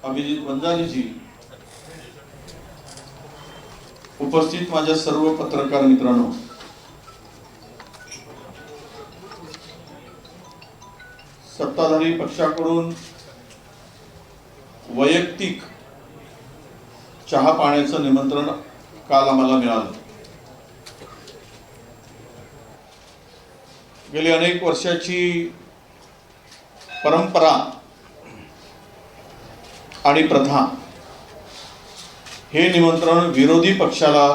अभिजित वंजारीजी, उपस्थित माझ्या सर्व पत्रकार मित्रांनो, सत्ताधारी पक्षाकडून वैयक्तिक चहा पाण्याचं निमंत्रण काल आम्हाला मिळालं. गेली अनेक वर्षाची परंपरा आणि प्रथा हे निमंत्रण विरोधी पक्षाला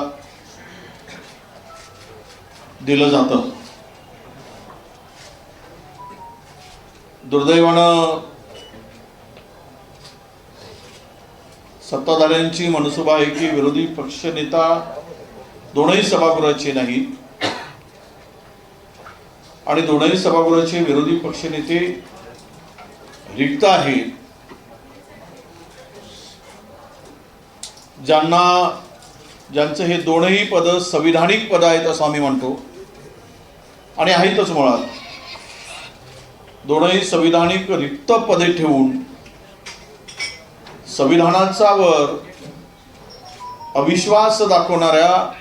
दिलं जातं. दुर्दैवानं सत्ताधाऱ्यांची मनसुबा आहे की विरोधी पक्ष नेता दोनही सभागृहाचे नाही आणि दोनही सभागृहाचे विरोधी पक्ष नेते रिक्त आहेत. ज्यांचं हे दोनही पद संविधानिक पद आहेत असं आम्ही म्हणतो आणि आहेतच. मुळात दोनही संविधानिक रिक्त पदे ठेवून संविधानाचा वर अविश्वास दाखवणाऱ्या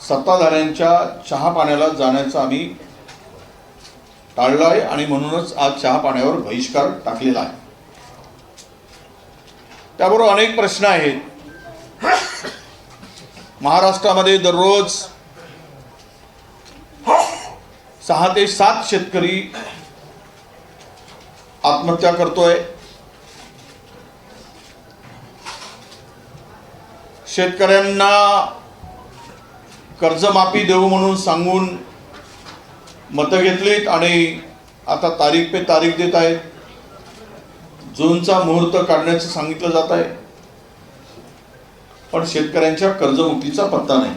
सत्ताधाऱ्यांच्या चहा पाण्याला जाण्याचं आम्ही टाळलाय आणि म्हणूनच आज चहा पाण्यावर बहिष्कार टाकलेला आहे. त्याबरोबर अनेक प्रश्न आहेत. महाराष्ट्रामध्ये दररोज 6 ते 7 शेतकरी आत्महत्या करतोय. शेतकऱ्यांना कर्जमाफी देऊ म्हणून सांगून मतं घेतलीत आणि आता तारीख पे तारीख देत आहेत. जूनचा मुहूर्त काढण्याचं सांगितलं जात आहे, पण शेतकऱ्यांच्या कर्जमुक्तीचा पत्ता नाही.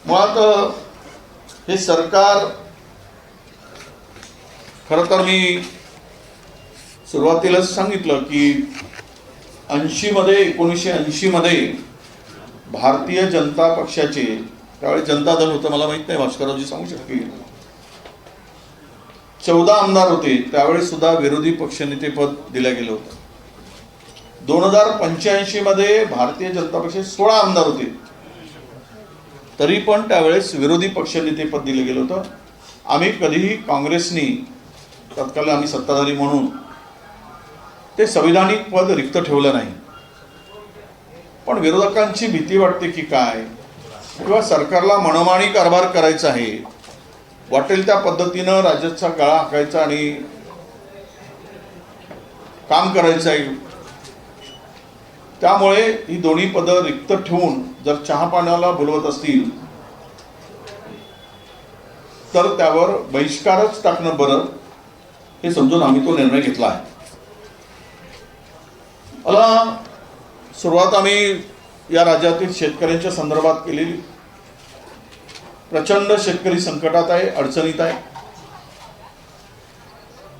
मुळात हे सरकार, खरं तर मी सुरुवातीलाच सांगितलं की 1980 मध्ये भारतीय जनता पक्षाचे, त्यावेळी जनता दल होतं, मला माहित नाही, भास्कररावजी सांगू शकतील, 14 आमदार होते. त्यावेळी सुद्धा विरोधी पक्षनेतेपद दिलं गेलं होतं. 2085 मध्ये भारतीय जनता पक्षाचे 16 आमदार होते, तरी पण त्यावेळेस विरोधी पक्षनेतेपद दिलं गेलं होतं. आम्ही कधीही काँग्रेसनी, तत्काळ आम्ही सत्ताधारी म्हणून, ते संविधानिक पद रिक्त ठेवलं नाही. पण विरोधकांची भीती वाटते की काय, किंवा सरकारला मनमानी कारभार करायचा आहे, वाटेल त्या पद्धतीनं राज्याचा गळा हाकायचा आणि काम करायचं आहे. त्यामुळे ही दोन्ही पदं रिक्त ठेवून जर चहा पाण्याला बोलवत असतील तर त्यावर बहिष्कारच टाकणं बरं, हे समजून आम्ही तो निर्णय घेतला आहे. मला सुरुवात आम्ही या राज्यातील शेतकऱ्यांच्या संदर्भात केलेली. प्रचंड शेतकरी संकटात आहे, अडचणीत आहे.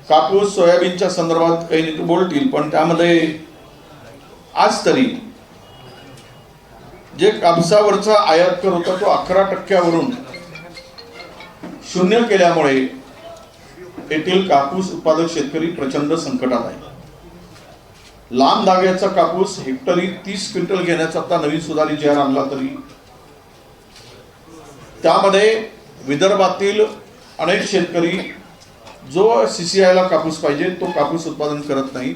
कापूस सोयाबीनच्या संदर्भात काही नेते बोलतील, पण त्यामध्ये आज तरी जे कापसावरचा आयात कर होता तो 11% शून्य केल्यामुळे येथील कापूस उत्पादक शेतकरी प्रचंड संकटात आहे. लांब धाग्याचा कापूस हेक्टरी 30 क्विंटल घेण्याचा आता नवीन सुधारित जी आर आणला, तरी त्यामध्ये विदर्भातील अनेक शेतकरी जो CCI कापूस पाहिजे तो कापूस उत्पादन करत नाही.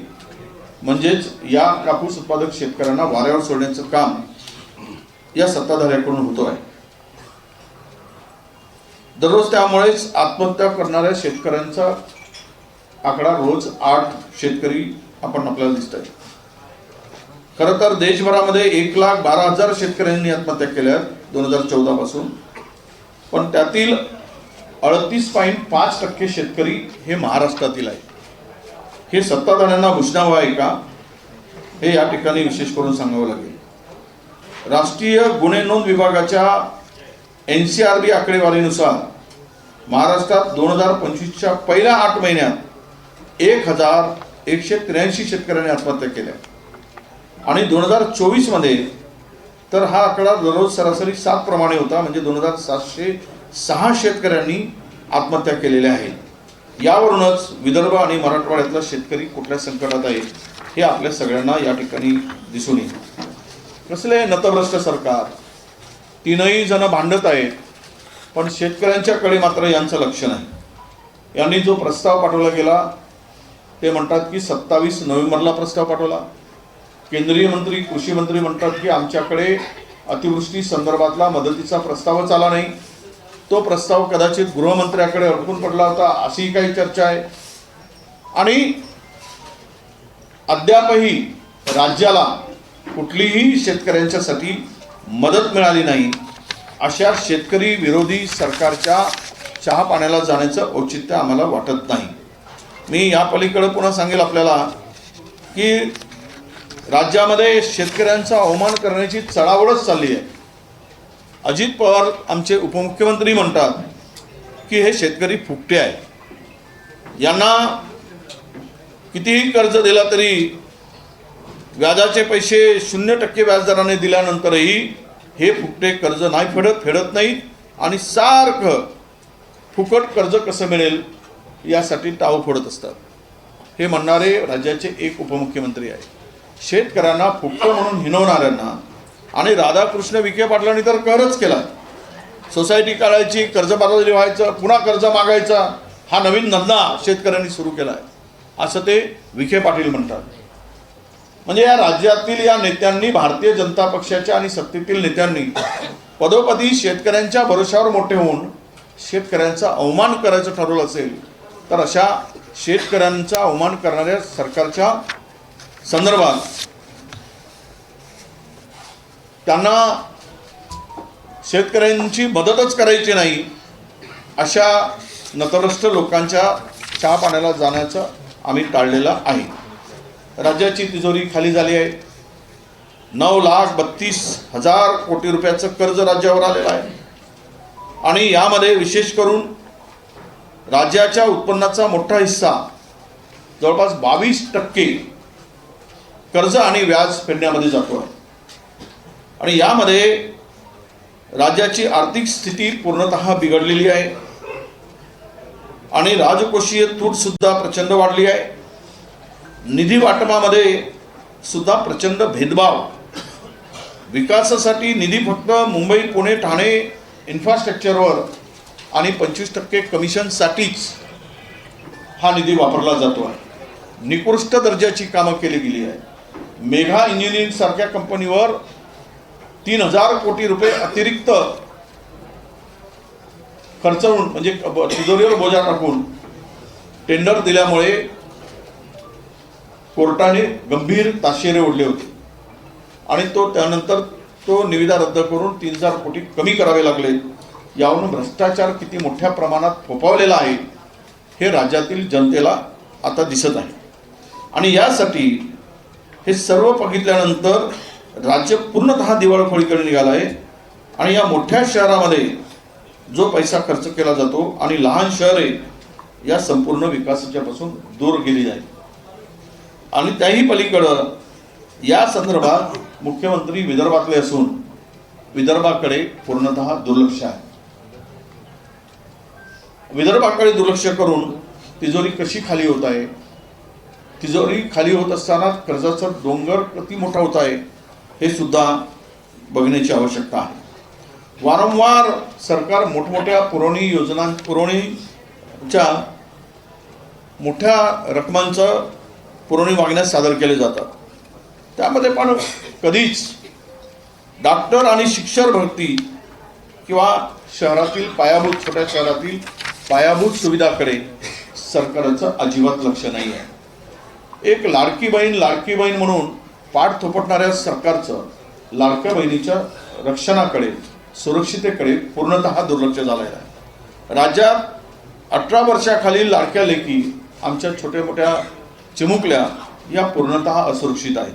म्हणजेच या कापूस उत्पादक शेतकऱ्यांना वाऱ्यावर सोडण्याचं काम या सत्ताधाऱ्याकडून होतो आहे. दररोज त्यामुळेच आत्महत्या करणाऱ्या शेतकऱ्यांचा आकडा रोज 8 शेतकरी आपण आपल्याला दिसत आहे. खरं तर देशभरामध्ये 1,12,000 शेतकऱ्यांनी आत्महत्या केल्या 2014 पासून, पण त्यातील 38.5% शेतकरी हे महाराष्ट्रातील आहे. हे सत्ताधाऱ्यांना भूषणावं आहे का, हे या ठिकाणी विशेष करून सांगावं लागेल. राष्ट्रीय गुन्हे नोंद विभागाच्या NCRB आकडेवारीनुसार महाराष्ट्रात 2025च्या पहिल्या 8 महिन्यात 1,183 शेतकऱ्यांनी आत्महत्या केल्या आणि 2024 मध्ये तर हा आकडा दररोज सरासरी 7 प्रमाणे होता. म्हणजे 2,706 शेतकऱ्यांनी आत्महत्या केलेल्या आहेत. यावरूनच विदर्भ आणि मराठवाड्यातला शेतकरी कुठल्या संकटात आहे हे आपल्या सगळ्यांना या ठिकाणी दिसून येईल. कसले नतभ्रष्ट सरकार, तीनही जण भांडत आहेत, पण शेतकऱ्यांच्याकडे मात्र यांचं लक्ष नाही. यांनी जो प्रस्ताव पाठवला गेला ते म्हणतात की 27 नोव्हेंबरला प्रस्ताव पाठवला. केंद्रीय मंत्री कृषी मंत्री म्हणतात की आमच्याकडे अतिवृष्टी संदर्भातला मदतीचा प्रस्तावच आला नाही, तो प्रस्ताव कदाचित गृहमंत्र्याकडे अडकून पडला होता अशी काही चर्चा आहे. आणि अद्यापही राज्याला कुठलीही शेतकऱ्यांच्यासाठी मदत मिळाली नाही. अशा शेतकरी विरोधी सरकारच्या चहा पाण्याला जाण्याचं औचित्य आम्हाला वाटत नाही. मी या पलीकडे पुन्हा सांगेल आपल्याला की राज्यामध्ये शेतकऱ्यांचा अवमान करण्याची चळावळच चालली आहे. अजित पवार आमचे उपमुख्यमंत्री म्हणतात की हे शेतकरी फुकटे आहे, यांना कितीही कर्ज दिला तरी व्याजाचे पैसे 0% व्याजदराने दिल्यानंतरही हे फुकटे कर्ज नाही फेडत नाहीत आणि सारखं फुकट कर्ज कसं मिळेल यासाठी टाव फोडत असतात. हे म्हणणारे राज्याचे एक उपमुख्यमंत्री आहे. शेतकऱ्यांना फुकटं म्हणून हिणवणाऱ्यांना आणि राधाकृष्ण विखे पाटलांनी तर कहरच केला. सोसायटी काढायची, कर्जबाजारी व्हायचं, पुन्हा कर्ज मागायचा, हा नवीन धंदा शेतकऱ्यांनी सुरू केला आहे असं ते विखे पाटील म्हणतात. म्हणजे या राज्यातील या नेत्यांनी, भारतीय जनता पक्षाच्या आणि सत्तेतील नेत्यांनी पदोपदी शेतकऱ्यांच्या भरोशावर मोठे होऊन शेतकऱ्यांचा अवमान करायचं ठरवलं असेल तर अशा शेतकऱ्यांचा अवमान करणाऱ्या सरकारच्या संदर्भात त्यांना शेतकऱ्यांची मदतच करायची नाही अशा नतभ्रष्ट लोकांच्या चहा पाण्याला जाण्याचं आम्ही टाळलेलं आहे. राज्याची तिजोरी खाली झाली आहे. 9,32,000 कोटी रुपयाचं कर्ज राज्यावर आलेलं आहे आणि यामध्ये विशेष करून राज्याच्या उत्पन्नाचा मोठा हिस्सा जवळपास 22% कर्ज आणि व्याज फेडण्यामध्ये जातो आहे. आणि यामध्ये राज्याची आर्थिक स्थिती पूर्णतः बिघडलेली आहे आणि राजकोषीय तूट सुद्धा प्रचंड वाढली आहे. निधी वाटपामध्ये सुद्धा प्रचंड भेदभाव. विकासासाठी निधी फक्त मुंबई, पुणे, ठाणे इन्फ्रास्ट्रक्चरवर आणि 25% कमिशनसाठीच हा निधी वापरला जातो आहे. निकृष्ट दर्जाची कामं केली गेली आहे. मेघा इंजिनिअरिंग सारख्या कंपनीवर 3,000 कोटी रुपये अतिरिक्त खर्चवून म्हणजे तिजोरीवर बोजा टाकून टेंडर दिल्यामुळे कोर्टाने गंभीर ताशेरे ओढले होते आणि त्यानंतर तो निविदा रद्द करून 3,000 कोटी कमी करावे लागले. यावरून भ्रष्टाचार किती मोठ्या प्रमाणात फोफावलेला आहे हे राज्यातील जनतेला आता दिसत आहे. आणि यासाठी हे सर्व बघितल्यानंतर राज्य पूर्णतः दिवाळखोरीकडे निघालं आहे आणि या मोठ्या शहरामध्ये जो पैसा खर्च केला जातो आणि लहान शहरे या संपूर्ण विकासाच्या पासून दूर गेली जाईल. आणि त्याही पलीकडं या संदर्भात मुख्यमंत्री विदर्भातले असून विदर्भाकडे पूर्णतः दुर्लक्ष आहे. विदर्भाकडे दुर्लक्ष करून तिजोरी कशी खाली होत आहे, तिजोरी खाली होत असताना कर्जाचा डोंगर किती मोठा होत आहे हे सुद्धा बघण्याची आवश्यकता आहे. वारंवार सरकार मोठमोठ्या पुरवणीच्या मोठ्या रकमांचं पुरवणी मागण्यास सादर केले जातात. त्यामध्ये पण कधीच डॉक्टर आणि शिक्षक भरती किंवा शहरातील छोट्या शहरातील पायाभूत सुविधाकडे सरकारचं अजिबात लक्ष नाही आहे. एक लाडकी बहीण म्हणून पाठ थोपटणाऱ्या सरकारचं लाडक्या बहिणीच्या रक्षणाकडे, सुरक्षितेकडे पूर्णतः दुर्लक्ष झालेलं आहे. राज्यात 18 वर्षाखालील लाडक्या लेकी, आमच्या छोट्या मोठ्या चिमुकल्या या पूर्णतः असुरक्षित आहेत.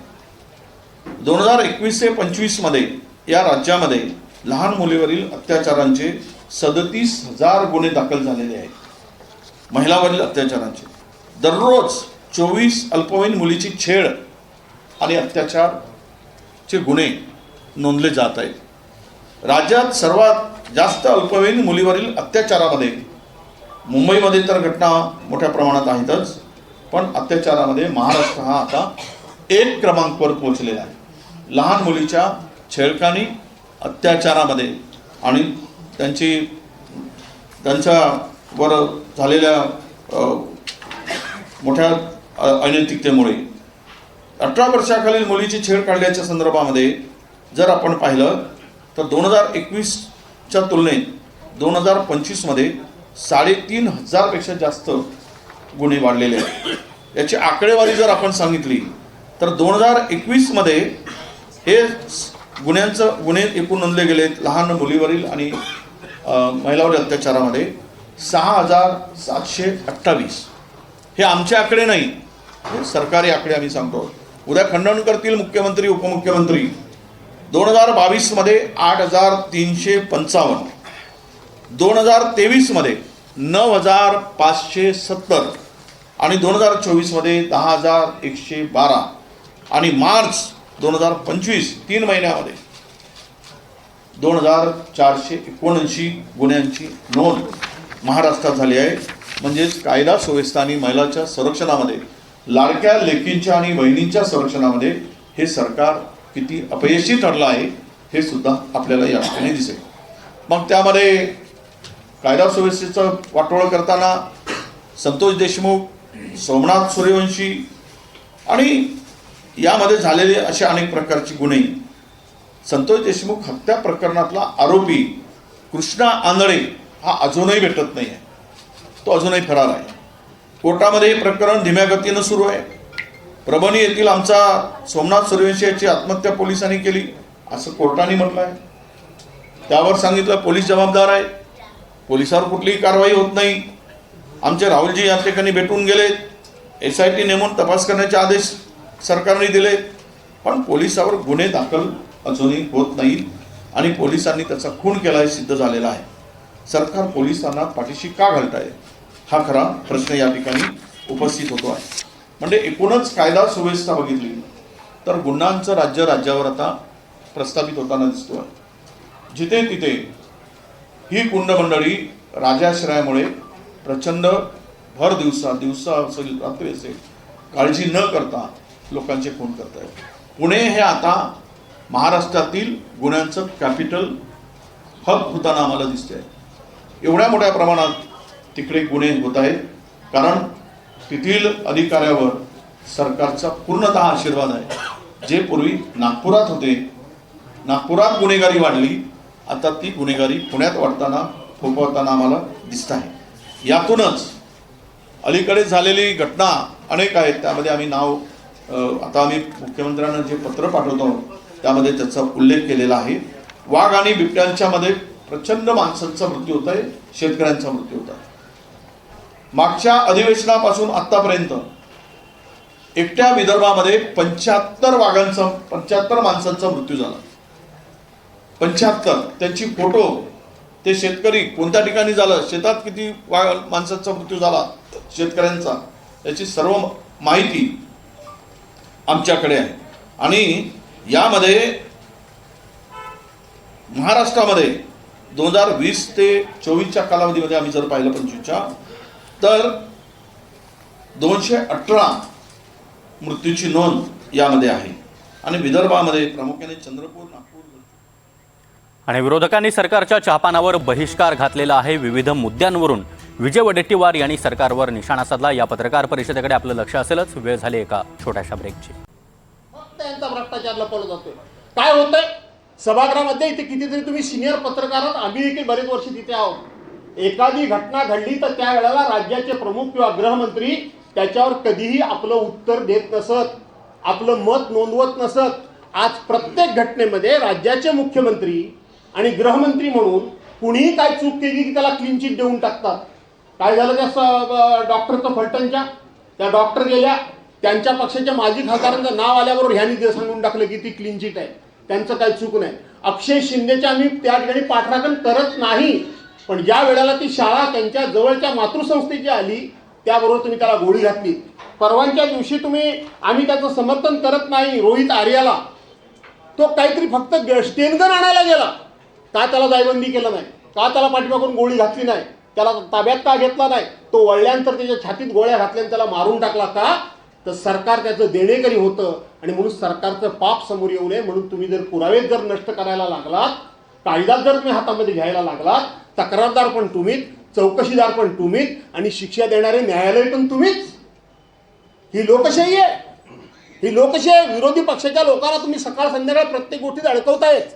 2021 ते 25 मध्ये या राज्यामध्ये लहान मुलीवरील अत्याचारांचे 37,000 गुन्हे दाखल झालेले आहेत. महिलावरील अत्याचारांचे दररोज 24 अल्पवयीन मुलीची छेड आणि अत्याचारचे गुन्हे नोंदले जात आहेत. राज्यात सर्वात जास्त अल्पवयीन मुलीवरील अत्याचारामध्ये मुंबईमध्ये तर घटना मोठ्या प्रमाणात आहेतच, पण अत्याचारामध्ये महाराष्ट्र हा आता 1 क्रमांकावर पोहोचलेला आहे. लहान मुलीच्या छेडखानी, अत्याचारामध्ये आणि त्यांच्यावर झालेल्या मोठ्या अनैतिकतेमुळे 18 वर्षाखालील मुलीची छेड काढल्याच्या संदर्भामध्ये जर आपण पाहिलं तर 2021च्या तुलनेत 2025मध्ये 3,500पेक्षा जास्त गुन्हे वाढलेले आहेत. याची आकडेवारी जर आपण सांगितली तर 2021मध्ये हे गुन्हे एकूण नोंदले गेलेत लहान मुलीवरील आणि महिलावरील अत्याचारामध्ये 6,728. हे आमचे आकडे नाही, हे सरकारी आकडे आम्ही सांगतो. उद्या खंडन करतील मुख्यमंत्री उपमुख्यमंत्री. 2022मध्ये 8,355, 2023मध्ये 9,570 आणि 2024मध्ये 10,112 आणि मार्च 2025 3 महिन्यामध्ये 2,479 गुन्ह्यांची नोंद महाराष्ट्रात झाली आहे. म्हणजेच कायदा सुव्यवस्था आणि महिलांच्या संरक्षणामध्ये, लाडक्या लेकींच्या आणि बहिणींच्या संरक्षणामध्ये हे सरकार किती अपयशी ठरलं आहे हे सुद्धा आपल्याला या ठिकाणी दिसेल. मग त्यामध्ये कायदा सुव्यवस्थेचं वाटोळं करताना संतोष देशमुख, सोमनाथ सूर्यवंशी आणि यामध्ये झालेले असे अनेक प्रकारचे गुन्हे. संतोष देशमुख हत्या प्रकरणातला आरोपी कृष्णा आंधळे हा अजूनही भेटत नाही आहे, तो अजूनही फरार आहे. कोर्टामध्ये हे प्रकरण धीम्या गतीनं सुरू आहे. परभणी येथील आमचा सोमनाथ सूर्यवंशी याची आत्महत्या पोलिसांनी केली असं कोर्टाने म्हटलं आहे. त्यावर सांगितलं पोलीस जबाबदार आहे, पोलिसावर कुठलीही कारवाई होत नाही. आमचे राहुलजी या ठिकाणी भेटून गेलेत, SIT नेमून तपास करण्याचे आदेश सरकारने दिले, पण पोलिसावर गुन्हे दाखल अजूनही होत नाहीत आणि पोलिसांनी त्याचा खून केला हे सिद्ध झालेला आहे. सरकार पोलिसांना पाठीशी का घालत आहे हा खरा प्रश्न या ठिकाणी उपस्थित होतो आहे. म्हणजे एकूणच कायदा सुव्यवस्था बघितली तर गुन्ह्यांचं राज्य राज्यावर आता प्रस्थापित होताना दिसतो आहे. जिथे तिथे ही गुंड मंडळी राजाश्रयामुळे प्रचंड भर दिवसा असेल रात्री असेल काळजी न करता लोकांचे खून करत आहेत. पुणे हे आता महाराष्ट्रातील गुन्ह्यांचं कॅपिटल हब होताना आम्हाला दिसते आहे. एवढ्या मोठ्या प्रमाणात तिकडे गुन्हे होत आहेत कारण तेथील अधिकाऱ्यावर सरकारचा पूर्णतः आशीर्वाद आहे. जे पूर्वी नागपुरात होते, नागपुरात गुन्हेगारी वाढली, आता ती गुन्हेगारी पुण्यात वाढताना फोफवताना आम्हाला दिसत आहे. यातूनच अलीकडे झालेली घटना अनेक आहेत. त्यामध्ये आम्ही आता आम्ही मुख्यमंत्र्यांना जे पत्र पाठवतो त्यामध्ये त्याचा उल्लेख केलेला आहे. वाघ आणि बिबट्यांच्या मध्ये प्रचंड माणसांचा मृत्यू होत आहे, शेतकऱ्यांचा मृत्यू होत आहे. मागच्या अधिवेशनापासून आतापर्यंत एकट्या विदर्भामध्ये 75 माणसांचा मृत्यू झाला. 75. त्यांची फोटो, ते शेतकरी कोणत्या ठिकाणी झालं, शेतात किती माणसांचा मृत्यू झाला शेतकऱ्यांचा, याची सर्व माहिती आमच्याकडे आहे. आणि यामध्ये महाराष्ट्रामध्ये 2020 ते 24च्या कालावधीमध्ये आम्ही जर पाहिलं 25च्या तर 218 मृत्यूची नोंद यामध्ये आहे. आणि विदर्भामध्ये प्रामुख्याने चंद्रपूर, नागपूर आणि विरोधकांनी सरकारच्या चहापानावर बहिष्कार घातलेला आहे. विविध मुद्द्यांवरून विजय वडेट्टीवार यांनी सरकारवर निशाणा साधला. या पत्रकार परिषदेकडे आपलं लक्ष असेलच. वेळ झाली एका छोट्याशा ब्रेकची. त्यांचा भ्रष्टाचार लपवला जातोय. काय होतंय सभागृहामध्ये इथे कितीतरी तुम्ही सिनियर पत्रकार आहात, आम्ही देखील बरेच वर्ष तिथे आहोत. एखादी घटना घडली तर त्यावेळेला राज्याचे प्रमुख किंवा गृहमंत्री त्याच्यावर कधीही आपलं उत्तर देत नसत, आपलं मत नोंदवत नसत. आज प्रत्येक घटनेमध्ये राज्याचे मुख्यमंत्री आणि गृहमंत्री म्हणून कुणीही काय चूक केली की त्याला क्लीन चिट देऊन टाकतात. काय झालं त्या डॉक्टरचं फलटणच्या, त्या डॉक्टर गेल्या, त्यांच्या पक्षाच्या माजी खासदारांचं नाव आल्याबरोबर ह्यांनी सांगून टाकलं की ती क्लीन चिट आहे, त्यांचं काही चूक नाही. अक्षय शिंदेच्या आम्ही त्या ठिकाणी पाठराखण करत नाही, पण ज्या वेळेला ती शाळा त्यांच्या जवळच्या मातृसंस्थेची आली त्याबरोबर तुम्ही त्याला गोळी घातली. परवांच्या दिवशी आम्ही त्याचं समर्थन करत नाही रोहित आर्याला, तो काहीतरी फक्त स्टेनगन आणायला गेला, का त्याला जायबंदी केलं नाही, का त्याला पाठीमागून गोळी घातली नाही. त्याला ताब्यात का घेतला नाही? तो वळल्यानंतर त्याच्या छातीत गोळ्या घातल्याने त्याला मारून टाकला का? तर सरकार त्याचं देणेकरी होतं आणि म्हणून सरकारचं पाप समोर येऊ नये म्हणून तुम्ही जर पुरावे जर नष्ट करायला लागलात, कायदा जर तुम्ही हातामध्ये घ्यायला लागलात, तक्रारदार पण तुम्हीच, चौकशीदार पण तुम्हीच आणि शिक्षा देणारे न्यायालय पण तुम्हीच. ही लोकशाही आहे. ही लोकशाही. विरोधी पक्षाच्या लोकांना तुम्ही सकाळ संध्याकाळ प्रत्येक गोष्टीत अडकवतायच,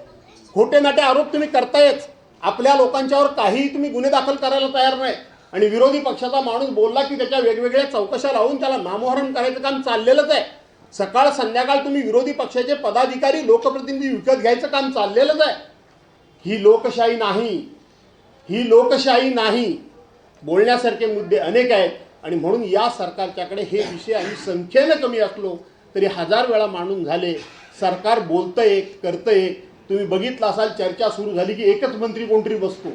खोटे नाटे आरोप तुम्ही करतायच. आपल्या लोकांच्यावर काहीही तुम्ही गुन्हे दाखल करायला तयार नाही आणि विरोधी पक्षाचा माणूस बोलला की त्याच्या वेगवेगळ्या चौकशा लावून त्याला नामोहरण करायचं काम चाललेलंच आहे. सकाळ संध्याकाळ तुम्ही विरोधी पक्षाचे पदाधिकारी लोकप्रतिनिधी विकत घ्यायचं काम चाललेलंच आहे. ही लोकशाही नाही. ही लोकशाही नाही. बोलण्यासारखे मुद्दे अनेक आहेत आणि म्हणून या सरकारच्याकडे हे विषय आम्ही संख्येनं कमी असलो तरी 1000 वेळा मांडून झाले. सरकार बोलतंय, करतंय. तुम्ही बघितलं असाल चर्चा सुरू झाली की एकच मंत्री कोणतरी बसतो.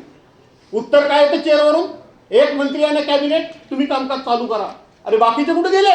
उत्तर काय येतं चेअरवरून? एक मंत्री आणि कॅबिनेट, तुम्ही कामकाज चालू करा. अरे बाकीचे कुठे गेले?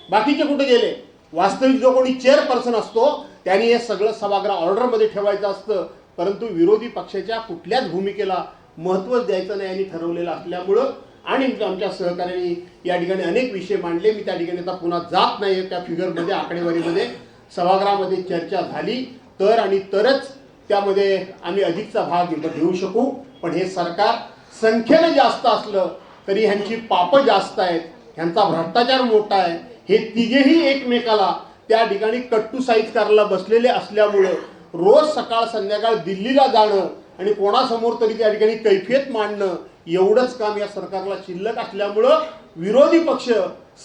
बाकीचे कुठे गेले? वास्तविक जो कोणी चेअरपर्सन असतो त्यांनी हे सगळं सभागृह ऑर्डरमध्ये ठेवायचं असतं, परंतु विरोधी पक्षाच्या कुठल्याच भूमिकेला महत्त्वच द्यायचं नाही यांनी ठरवलेलं असल्यामुळं आणि आमच्या सहकार्याने या ठिकाणी अनेक विषय मांडले. मी त्या ठिकाणी आता पुन्हा जात नाही. त्या फिगरमध्ये, आकडेवारीमध्ये सभागृहामध्ये चर्चा झाली तर आणि तरच त्यामध्ये आम्ही अधिकचा भाग घेऊ शकू. पण हे सरकार संख्येनं जास्त असलं तरी ह्यांची पापं जास्त आहेत, ह्यांचा भ्रष्टाचार मोठा आहे. हे तिघेही एकमेकाला त्या ठिकाणी कट्टू साईज करायला बसलेले असल्यामुळं रोज सकाळ संध्याकाळ दिल्लीला जाणं आणि कोणासमोर तरी त्या ठिकाणी कैफियत मांडणं एवढंच काम या सरकारला शिल्लक असल्यामुळं विरोधी पक्ष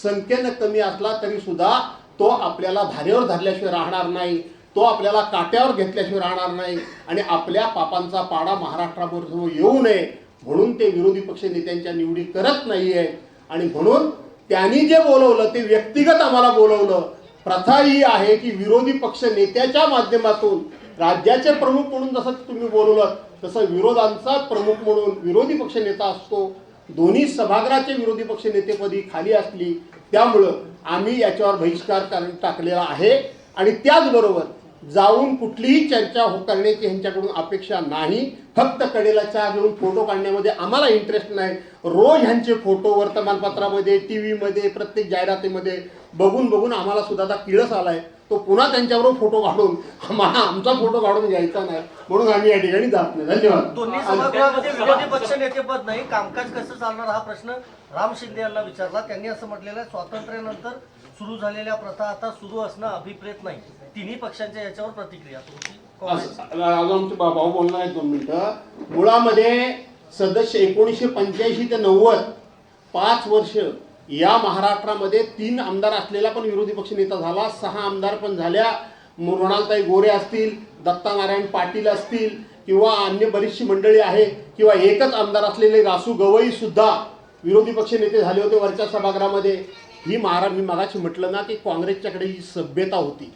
संख्येनं कमी असला तरी सुद्धा तो आपल्याला धारेवर धरल्याशिवाय राहणार नाही. तो आपल्याला काट्यावर घेतल्याशिवाय राहणार नाही आणि आपल्या पापांचा पाडा महाराष्ट्राबरोबर येऊ नये म्हणून ते विरोधी पक्ष नेत्यांच्या निवडी करत नाहीये. आणि म्हणून त्यांनी जे बोलवलं ते व्यक्तिगत आम्हाला बोलवलं. प्रथा ही आहे की विरोधी पक्ष नेत्याच्या माध्यमातून राज्याचे प्रमुख म्हणून जसं तुम्ही बोलवलं तसं विरोधांचा प्रमुख म्हणून विरोधी पक्ष नेता असतो. दोन्ही सभागृहाचे विरोधी पक्ष नेतेपदी खाली असली त्यामुळं आम्ही याच्यावर बहिष्कार टाकलेला आहे. आणि त्याचबरोबर जाऊन कुठलीही चर्चा करण्याची ह्यांच्याकडून अपेक्षा नाही. फक्त कडेला चहा घेऊन फोटो काढण्यामध्ये आम्हाला इंटरेस्ट नाही. रोज ह्यांचे फोटो वर्तमानपत्रामध्ये, टी व्हीमध्ये, प्रत्येक जाहिरातीमध्ये बघून बघून आम्हाला सुद्धा आता किळस आलाय. तो पुन्हा त्यांच्याबरोबर फोटो काढून आम्हाला आमचा फोटो काढून घ्यायचा नाही म्हणून आम्ही या ठिकाणी जात नाही. धन्यवाद. दोन्ही सभागृहामध्ये विरोधी पक्ष नेतेपद नाही, कामकाज कसं चालणार हा प्रश्न राम शिंदे यांना विचारला. त्यांनी असं म्हटलेलं आहे, स्वातंत्र्यानंतर सुरू झालेल्या प्रथा आता सुरू असणं अभिप्रेत नाही. तिन्ही पक्षांच्या याच्यावर प्रतिक्रिया आमचे भाऊ बोलणार आहेत 2 मिनिटं. मुळामध्ये सदस्य 1985 ते 90 5 वर्ष या महाराष्ट्रामध्ये 3 आमदार असलेला पण विरोधी पक्ष नेता झाला. 6 आमदार पण झाल्या. मृणालताई गोरे असतील, दत्ता नारायण पाटील असतील किंवा अन्य बरीचशी मंडळी आहे किंवा एकच आमदार असलेले रासू गवई सुद्धा विरोधी पक्ष नेते झाले होते वरच्या सभागृहामध्ये. ही मी मागाशी म्हटलं ना की काँग्रेसच्याकडे ही सभ्यता होती,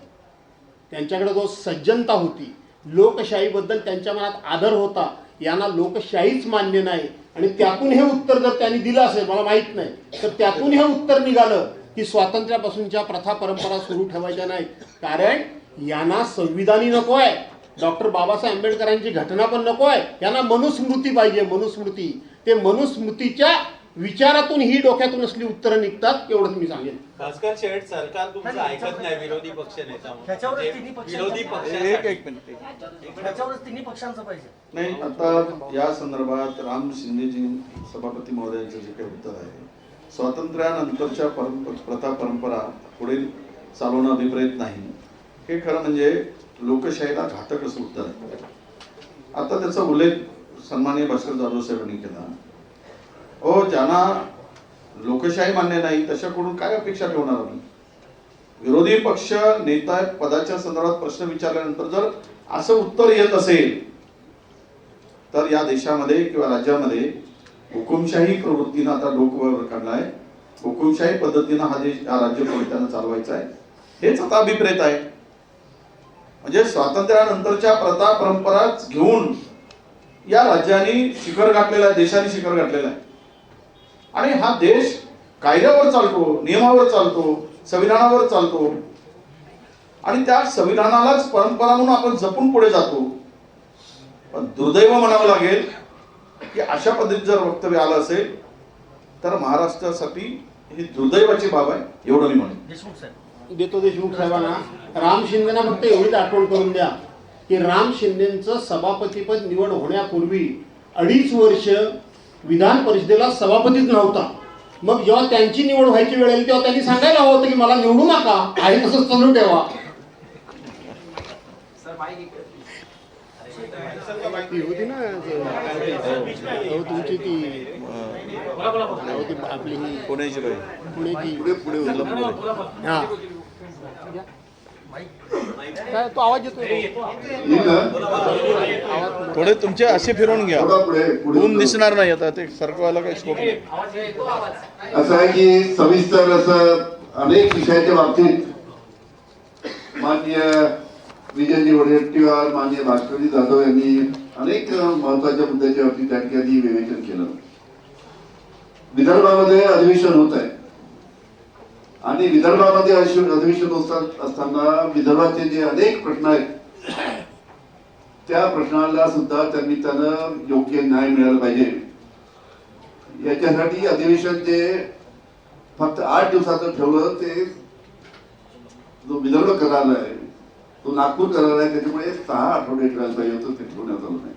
त्यांच्याकडे जो सज्जनता होती, लोकशाहीबद्दल त्यांच्या मनात आदर होता. यांना लोकशाहीच मान्य नाही आणि त्यातून हे उत्तर जर त्यांनी दिलं असेल मला माहीत नाही, तर त्यातून हे उत्तर निघालं की स्वातंत्र्यापासूनच्या प्रथा परंपरा सुरू ठेवायच्या नाहीत. कारण यांना संविधानी नको आहे, डॉक्टर बाबासाहेब आंबेडकरांची घटना पण नको आहे, यांना मनुस्मृती पाहिजे. मनुस्मृती, ते मनुस्मृतीच्या विचारातून ही डोक्यातून असली उत्तरं निघतात एवढंच मी सांगेन. भास्कर शेठ, सरकार तुमचं ऐकत नाही विरोधी पक्ष नेता त्याच्यावरच तिन्ही विरोधी त्याच्यावरच तिन्ही पक्षांचं पाहिजे नाही. आता या संदर्भात राम शिंदेजी सभापती महोदयांचं जे काही उत्तर आहे, स्वातंत्र्यानंतरच्या प्रथा परंपरा पुढे चालवणं अभिप्रेत नाही, हे खरं म्हणजे लोकशाहीला घातक असं उत्तर आहे. आता त्याचा उल्लेख सन्माननीय भास्कर जाधव साहेबांनी केला. ज्यांना लोकशाही मान्य नाही तशाकडून काय अपेक्षा ठेवणार आम्ही? विरोधी पक्ष नेता पदाच्या संदर्भात प्रश्न विचारल्यानंतर जर असं उत्तर येत असेल तर या देशामध्ये किंवा राज्यामध्ये हुकुमशाही प्रवृत्तीनं आता डोकं काढलाय. हुकुमशाही पद्धतीनं हा देश, हा राज्य त्यानं चालवायचा आहे, हेच आता अभिप्रेत आहे. म्हणजे स्वातंत्र्यानंतरच्या प्रथा परंपराच घेऊन या राज्याने शिखर गाठलेला आहे, देशाने शिखर गाठलेला आहे. आणि हा देश कायद्यावर चालतो, नियमावर चालतो, संविधानावर चालतो आणि त्या संविधानालाच परंपरा म्हणून आपण जपून पुढे जातो. पण दुर्दैव म्हणावं लागेल की अशा पद्धतीचं जर वक्तव्य आलं असेल तर महाराष्ट्रासाठी ही दुर्दैवाची बाब आहे, एवढं मी म्हणेन. देशमुख साहेब, देतो देशमुख साहेबांना. राम शिंदेना फक्त एवढीच आठवण करून द्या की राम शिंदेचं सभापतीपद निवड होण्यापूर्वी 2.5 वर्ष विधान परिषदेला सभापतीच नव्हता. मग जेव्हा त्यांची निवड व्हायची वेळ आली तेव्हा त्यांनी सांगायला हवं होतं की मला निवडू नका, आहे तसंच चालू ठेवा. ती होती ना तुमची ती आपली ही पुण्याची बाई पुण्याची पुढे हा काय तो आवाज येतोय थोडे तुमचे असे फिरवून घ्या, ऊन दिसणार नाही आता ते सरकवायला काही स्कोप नाही. असं आहे की सविस्तर असं अनेक विषयाच्या बाबतीत माननीय विजयजी वडेट्टीवार, माननीय भास्करजी जाधव यांनी अनेक महत्वाच्या मुद्द्याच्या बाबतीत त्या ठिकाणी विवेचन केलं. विदर्भामध्ये अधिवेशन होत आहे आणि विदर्भामध्ये अधिवेशन होत असताना विदर्भाचे जे अनेक प्रश्न आहेत त्या प्रश्नाला सुद्धा त्यांनी त्यानं योग्य न्याय मिळाला पाहिजे. याच्यासाठी अधिवेशन जे फक्त 8 दिवसाचं ठेवलं ते जो विदर्भ करार आहे तो नागपूर करार आहे, त्याच्यामुळे 6 आठवडे ठेवायला पाहिजे होतं, ते ठेवण्यात आलं नाही.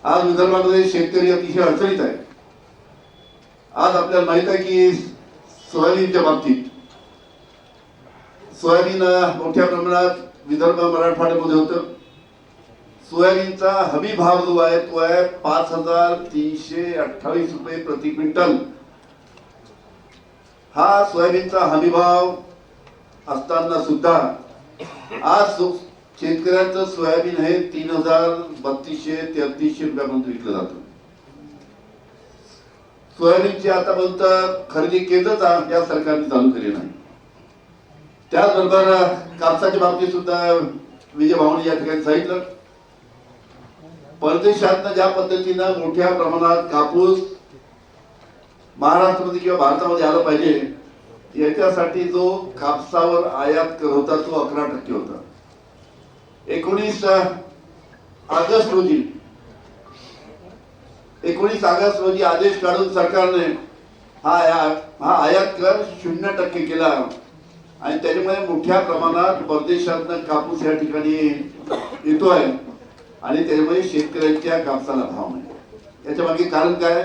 आज विदर्भामध्ये शेतकरी अतिशय अडचणीत आहे. आज आपल्याला माहित आहे की सोयाबीनच्या बाबतीत सोयाबीन मोठ्या प्रमाणात विदर्भ मराठवाड्यामध्ये होतं. सोयाबीनचा हमी भाव जो आहे तो आहे 5,328 रुपये प्रति क्विंटल. हा सोयाबीनचा हमी भाव असताना सुद्धा आज शेतकऱ्यांचं सोयाबीन हे 3,3233 रुपयापर्यंत विकलं जातं. सोयाबीनची आतापर्यंत खरेदी केंद्रच या सरकारने चालू केली नाही. त्याचबरोबर कापसाच्या बाबतीत सुद्धा विजय भाऊंनी या ठिकाणी सांगितलं, परदेशात ज्या पद्धतीनं मोठ्या प्रमाणात कापूस महाराष्ट्रामध्ये किंवा भारतामध्ये आला पाहिजे याच्यासाठी जो कापसावर आयात कर होता तो 11% होता. 19 ऑगस्ट रोजी आदेश काढून सरकारने हा आयात कर 0% केला आणि त्याच्यामुळे मोठ्या प्रमाणात परदेशातनं कापूस या ठिकाणी येतोय आणि त्याच्यामुळे शेतकऱ्यांच्या कापसाला भाव नाही. याच्या मागे कारण काय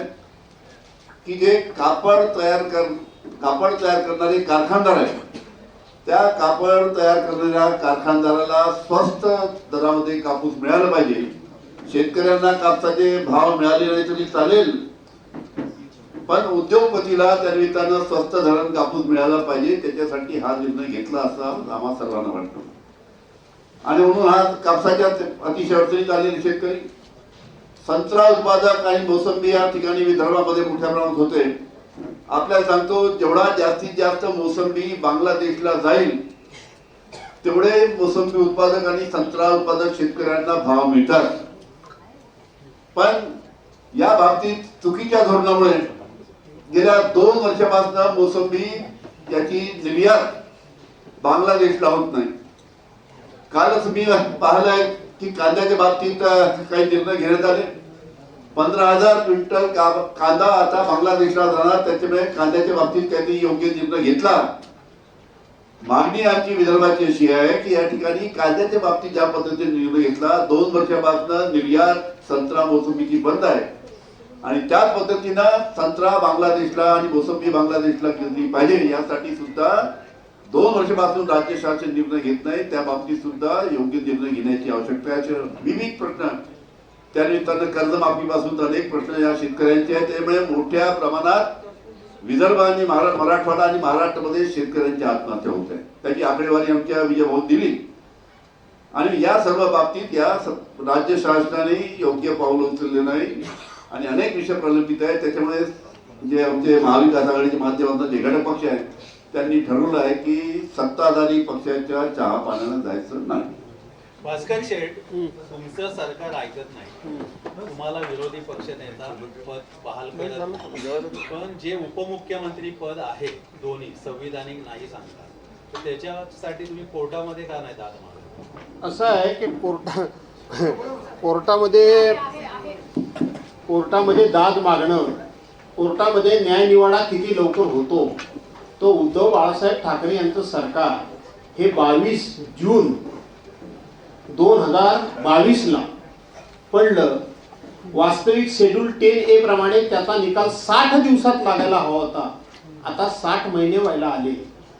की जे कापड तयार करणारे कारखानदार आहेत त्या कापड तयार करणाऱ्या कारखानदाराला स्वस्त दरामध्ये कापूस मिळाला पाहिजे. शेतकऱ्यांना कापसाचे भाव मिळाले नाही तरी चालेल, पण उद्योगपतीला त्या निमित्तानं स्वस्त दराने कापूस मिळाला पाहिजे, त्याच्यासाठी हा निर्णय घेतला असा आम्हा सर्वांना वाटतो. आणि म्हणून हा कापसाच्या अतिशय अडचणीत आलेले शेतकरी संत्रा उत्पादक आणि मोसंबी या ठिकाणी विदर्भामध्ये मोठ्या प्रमाणात होते. आपल्याला सांगतो जेवढा जास्तीत जास्त मोसंबी बांगलादेशला जाईल तेवढे मोसंबी उत्पादक आणि संत्रा उत्पादक शेतकऱ्यांना भाव मिळतात. पण या बाबतीत चुकीच्या धोरणामुळे गेल्या 2 वर्षापासून मोसंबी याची निर्यात बांगलादेशला होत नाही. कालच मी पाहिलंय की कांद्याच्या बाबतीत काही निर्णय घेण्यात आले. 15,000 क्विंटल कांदा आता बांगलादेशला जाणार, त्याच्यामुळे कांद्याच्या बाबतीत त्यांनी योग्य निर्णय घेतला. मागणी आमची विदर्भाची अशी आहे की या ठिकाणी कांद्याच्या बाबतीत ज्या पद्धतीने निर्णय घेतला 2 वर्षापासून निर्यात संत्रा मोसंबीची बंद आहे आणि त्याच पद्धतीनं संत्रा बांगलादेशला आणि मोसंबी बांगलादेशला घेतली पाहिजे. यासाठी सुद्धा 2 वर्षापासून राज्य शासन निर्णय घेत नाही, त्या बाबतीत सुद्धा योग्य निर्णय घेण्याची आवश्यकता आहे. विविध प्रश्न त्या निमित्तानं कर्जमाफीपासून अनेक प्रश्न या शेतकऱ्यांचे आहेत. त्यामुळे मोठ्या प्रमाणात विदर्भ आणि मराठवाडा आणि महाराष्ट्रामध्ये शेतकऱ्यांच्या आत्महत्या होत आहेत. त्याची आकडेवारी आमच्या विजय भाऊ दिली आणि या सर्व बाबतीत या राज्य शासनाने योग्य पाऊल उचलले नाही आणि अनेक विषय प्रलंबित आहेत. त्याच्यामुळे जे आमचे महाविकास आघाडीच्या माध्यमातून जे घटक पक्ष आहेत त्यांनी ठरवलं आहे की सत्ताधारी पक्षाच्या चहा पाण्याला जायचं नाही. भास्कर शेठ, तुमचं सरकार ऐकत नाही, तुम्हाला विरोधी पक्षनेता पद बहाल करत, पण जे उपमुख्यमंत्री पद आहे दोन्ही संविधानिक नाही सांगतात, तर त्याच्यासाठी तुम्ही कोर्टामध्ये का नाही दाद मारत? असं आहे की कोर्टामध्ये कोर्टामध्ये दाद मागणं, कोर्टामध्ये न्यायनिवाडा किती लवकर होतो, तो उद्धव बाळासाहेब ठाकरे यांचं सरकार हे 22 जून 2022ला पडलं. वास्तविक शेड्यूल 10A प्रमाणे त्याचा निकाल 60 दिवसात लागायला हवा होता. आता 60 महिने व्हायला आले.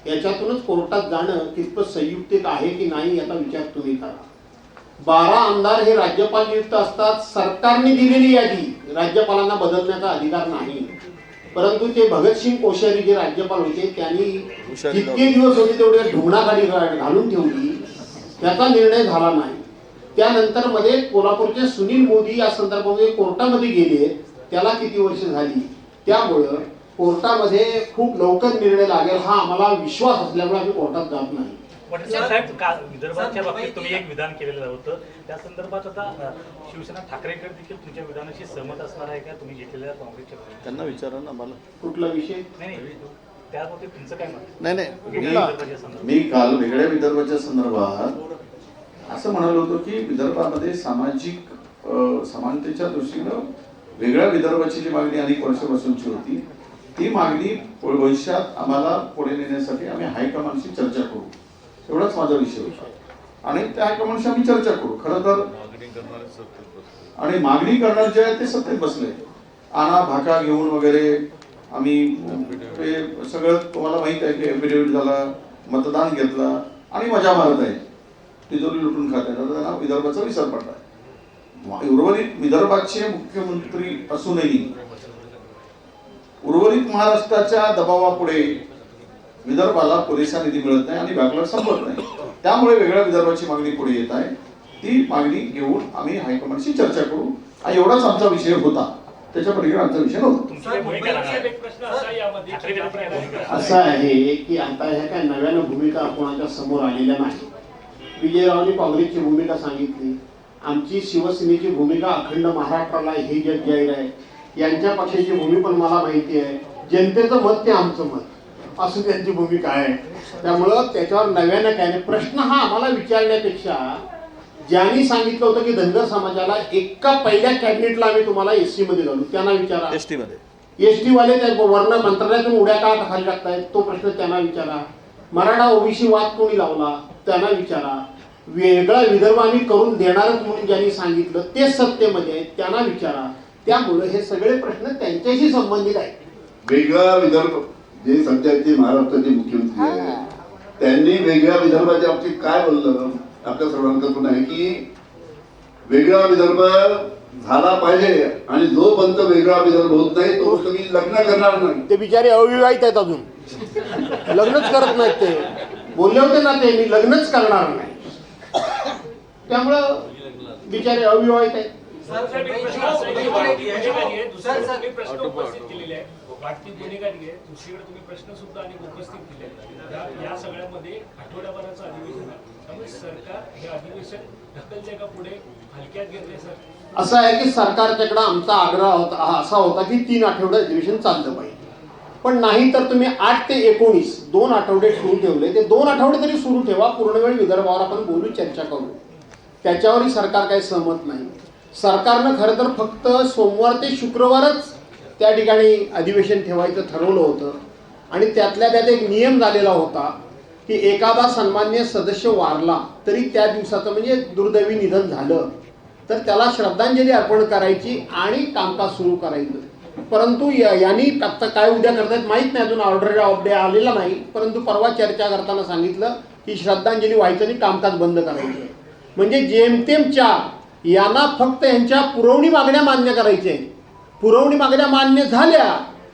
याच्यातूनच कोर्टात जाणं कितपत संयुक्तिक आहे की नाही याचा विचार तुम्ही करा. 12 आमदार हे राज्यपाल नियुक्त असतात. सरकारने दिलेली यादी राज्यपालांना बदलण्याचा अधिकार नाही. परंतु ते भगतसिंग कोश्यारी जे राज्यपाल होते त्यांनी जितके दिवस होते तेवढे ढुंगणाखाली घालून ठेवली. त्याचा निर्णय झाला नाही. त्यानंतर मध्ये कोल्हापूरचे सुनील मोदी या संदर्भामध्ये कोर्टामध्ये गेले. त्याला किती वर्ष झाली. त्यामुळं कोर्टामध्ये खूप लवकर निर्णय लागेल हा आम्हाला विश्वास असल्यामुळे आम्ही कोर्टात जात नाही. साहेब विदर्भाच्या बाबतीत तुम्ही एक विधान केलेलं होतं, त्या संदर्भात आता शिवसेना ठाकरेंकडे देखील तुमच्या विधानाशी सहमत असणार आहे का तुम्ही घेतलेल्या काँग्रेसच्या? त्यांना विचारा ना मला. कुठला विषय? नाही त्याबाबतीत तुमचं काय मत? नाही, मी काल वेगळ्या विदर्भाच्या संदर्भात असं म्हणालो होतो की विदर्भामध्ये सामाजिक समानतेच्या दृष्टीनं वेगळ्या विदर्भाची जी मागणी अनेक वर्षापासूनची होती ती मागणी भविष्यात आम्हाला पुढे नेण्यासाठी आम्ही हायकमांडशी चर्चा करू, एवढाच माझा विषय होता. आणि त्या हायकमांडशी आम्ही चर्चा करू. खरं तर आणि मागणी करणार जे आहे ते सत्तेत बसले. आणा भाका घेऊन वगैरे आम्ही ते सगळं तुम्हाला माहित आहे की एफिडेव्हिट झाला, मतदान घेतला आणि मजा मारत आहे, तिजोरी लुटून खात आहे. त्यांना विदर्भाचा विसर पडलाय. उर्वरित विदर्भाचे मुख्यमंत्री असूनही उर्वरित महाराष्ट्राच्या दबावापुढे विदर्भाला पुरेसा निधी मिळत नाही आणि बॅकलॉग संपत नाही. त्यामुळे वेगळ्या विदर्भाची मागणी पुढे येत आहे. ती मागणी घेऊन आम्ही हायकमांडशी चर्चा करू. हा एवढाच आमचा विषय होता, त्याच्या पलीकडे आमचा विषय नव्हता. असं आहे की आता ह्या काय नव्यानं भूमिका कोणाच्या समोर आलेल्या नाही. विजयरावांनी काँग्रेसची भूमिका सांगितली. आमची शिवसेनेची भूमिका अखंड महाराष्ट्राला हे जग जाहीर आहे. यांच्या पक्षाची भूमी पण मला माहिती आहे. जनतेचं मत ते आमचं मत असं त्यांची भूमिका आहे. त्यामुळं त्याच्यावर नव्यानं काय नाही. प्रश्न हा आम्हाला विचारण्यापेक्षा ज्यांनी सांगितलं होतं की धनगर समाजाला एका पहिल्या कॅबिनेटला आम्ही तुम्हाला एसटी मध्ये घालू, त्यांना विचारा. एसटी वाले त्या वर्ण मंत्रालयातून उड्या का खाली टाकतायत तो प्रश्न त्यांना विचारा. मराठा ओबीसी वाद कोणी लावला त्यांना विचारा. वेगळा विदर्भ आम्ही करून देणारच म्हणून ज्यांनी सांगितलं ते सत्तेमध्ये आहेत त्यांना विचारा. त्यामुळे हे सगळे प्रश्न त्यांच्याशी संबंधित आहेत. वेगळा विदर्भ जे सध्याचे महाराष्ट्राचे मुख्यमंत्री आहेत त्यांनी वेगळ्या विदर्भाच्या बाबतीत काय बोललं आपल्या सर्वांकडून आहे की वेगळा विदर्भ झाला पाहिजे आणि जोपर्यंत वेगळा विदर्भ होत नाही तो तुम्ही लग्न करणार नाही. ते बिचारे अविवाहित आहेत, अजून लग्नच करत नाहीत. ते बोलले होते ना ते मी लग्नच करणार नाही. त्यामुळं बिचारे अविवाहित आहेत. प्रश्न उपस्थित केलेले आहे, वाढती गुन्हेगारी आहे. दुसरीकडे तुम्ही प्रश्न सुद्धा अनेक उपस्थित केले. या सगळ्यामध्ये आठवड्याभराचं अधिवेशन आहे. त्यामुळे सरकार हे अधिवेशन ढकलते का पुढे, हलक्यात घेतले? सर असं आहे की सरकारच्याकडे आमचा आग्रह होता असा होता की 3 आठवडे अधिवेशन चाललं पाहिजे. पण नाही तर तुम्ही 8 ते 19 2 आठवडे सुरू ठेवले. ते 2 आठवडे तरी सुरू ठेवा. पूर्णवेळ विदर्भावर आपण बोलू, चर्चा करू. त्याच्यावरही सरकार काही सहमत नाही. सरकारनं खरं तर फक्त सोमवार ते शुक्रवारच त्या ठिकाणी अधिवेशन ठेवायचं ठरवलं होतं. आणि त्यातल्या त्यात एक नियम झालेला होता की एखादा सन्मान्य सदस्य वारला तरी त्या दिवसाचं म्हणजे दुर्दैवी निधन झालं तर त्याला श्रद्धांजली अर्पण करायची आणि कामकाज सुरू करायचं. परंतु यांनी आता काय उद्या करतायत माहीत नाही, अजून ऑर्डर ऑफ डे आलेला नाही. परंतु परवा चर्चा करताना सांगितलं की श्रद्धांजली व्हायचं आणि कामकाज बंद करायचं. म्हणजे जेमतेम 4 यांना फक्त यांच्या पुरवणी मागण्या मान्य करायच्या आहेत. पुरवणी मागण्या मान्य झाल्या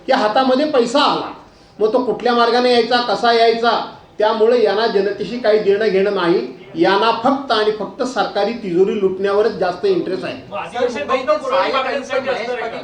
की हातामध्ये पैसा आला. मग तो कुठल्या मार्गाने यायचा, कसा यायचा, त्यामुळे यांना जनतेशी काही देणं घेणं नाही. यांना फक्त आणि फक्त सरकारी तिजोरी लुटण्यावरच जास्त इंटरेस्ट आहे.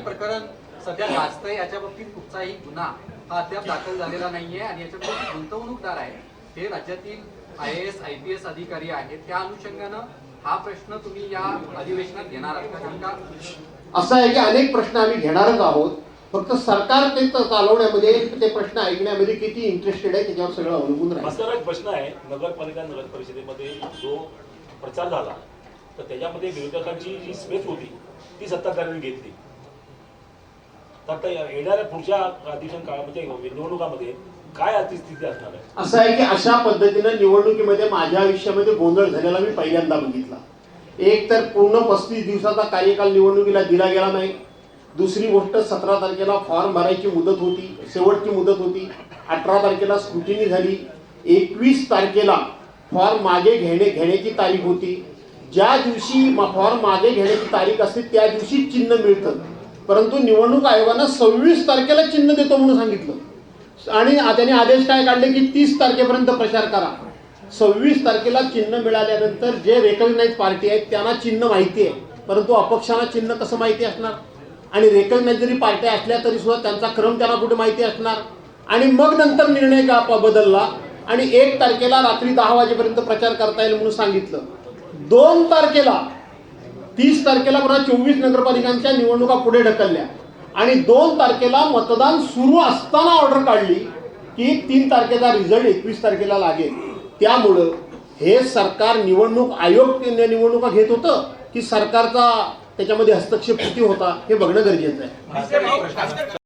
प्रकरण सध्या गाजतंय, याच्या बाबतीत कुठचाही गुन्हा हा अद्याप दाखल झालेला नाहीये आणि याच्यात गुंतवणूकदार आहे ते राज्यातील IAS IPS अधिकारी आहेत. त्या अनुषंगानं हा प्रश्न तुम्ही या अधिवेशनात घेणार आहात का? कारण का असं आहे की अनेक प्रश्न आम्ही घेणारच आहोत. फक्त सरकार ते चालवण्यामध्ये ते प्रश्न ऐकण्यामध्ये किती इंटरेस्टेड आहे त्याच्यावर सगळं अवलंबून राहील. माझा एक प्रश्न आहे, नगरपालिका नगर परिषदेमध्ये जो प्रचार झाला तर त्याच्यामध्ये विरोधकांची जी स्पेस होती ती सत्ताधाऱ्यांनी घेतली. तर आता येणाऱ्या पुढच्या अधिवेशन काळामध्ये निवडणुकामध्ये काय अशी स्थिती असणार आहे? असं आहे की अशा पद्धतीनं निवडणुकीमध्ये माझ्या आयुष्यामध्ये गोंधळ झालेला मी पहिल्यांदा बघितला. एक तर पूर्ण 35 दिवसाचा कार्यकाल निवडणुकीला दिला गेला नाही. दुसरी गोष्ट 17 तारखेला फॉर्म भरायची मुदत होती, शेवटची मुदत होती. 18 तारखेला स्क्रुटिनी झाली. 21 तारखेला फॉर्म मागे घेण्याची तारीख होती. ज्या दिवशी फॉर्म मागे घेण्याची तारीख असते त्या दिवशी चिन्ह मिळतं, परंतु निवडणूक आयोगानं 26 तारखेला चिन्ह देतो म्हणून सांगितलं आणि त्यांनी आदेश काय काढले की 30 तारखेपर्यंत प्रचार करा. 26 तारखेला चिन्ह मिळाल्यानंतर जे रेकग्नाइज पार्टी आहेत त्यांना चिन्ह माहिती आहे, परंतु अपक्षांना चिन्ह कसं माहिती असणार? आणि रेकग्नाइज जरी पार्ट्या असल्या तरी सुद्धा त्यांचा क्रम त्यांना कुठे माहिती असणार? आणि मग नंतर निर्णय का बदलला आणि 1 तारखेला रात्री 10 वाजेपर्यंत प्रचार करता येईल म्हणून सांगितलं. 2 तारखेला 30 तारखेला पुन्हा 24 नगरपालिकांच्या निवडणुका पुढे ढकलल्या आणि 2 तारखेला मतदान सुरू असताना ऑर्डर काढली की 3 तारखेचा रिझल्ट 21 तारखेला लागेल. त्यामुळं हे सरकार निवडणूक आयोग निवडणुका घेत होतं की सरकारचा त्याच्यामध्ये हस्तक्षेप किती होता हे बघणं गरजेचं आहे.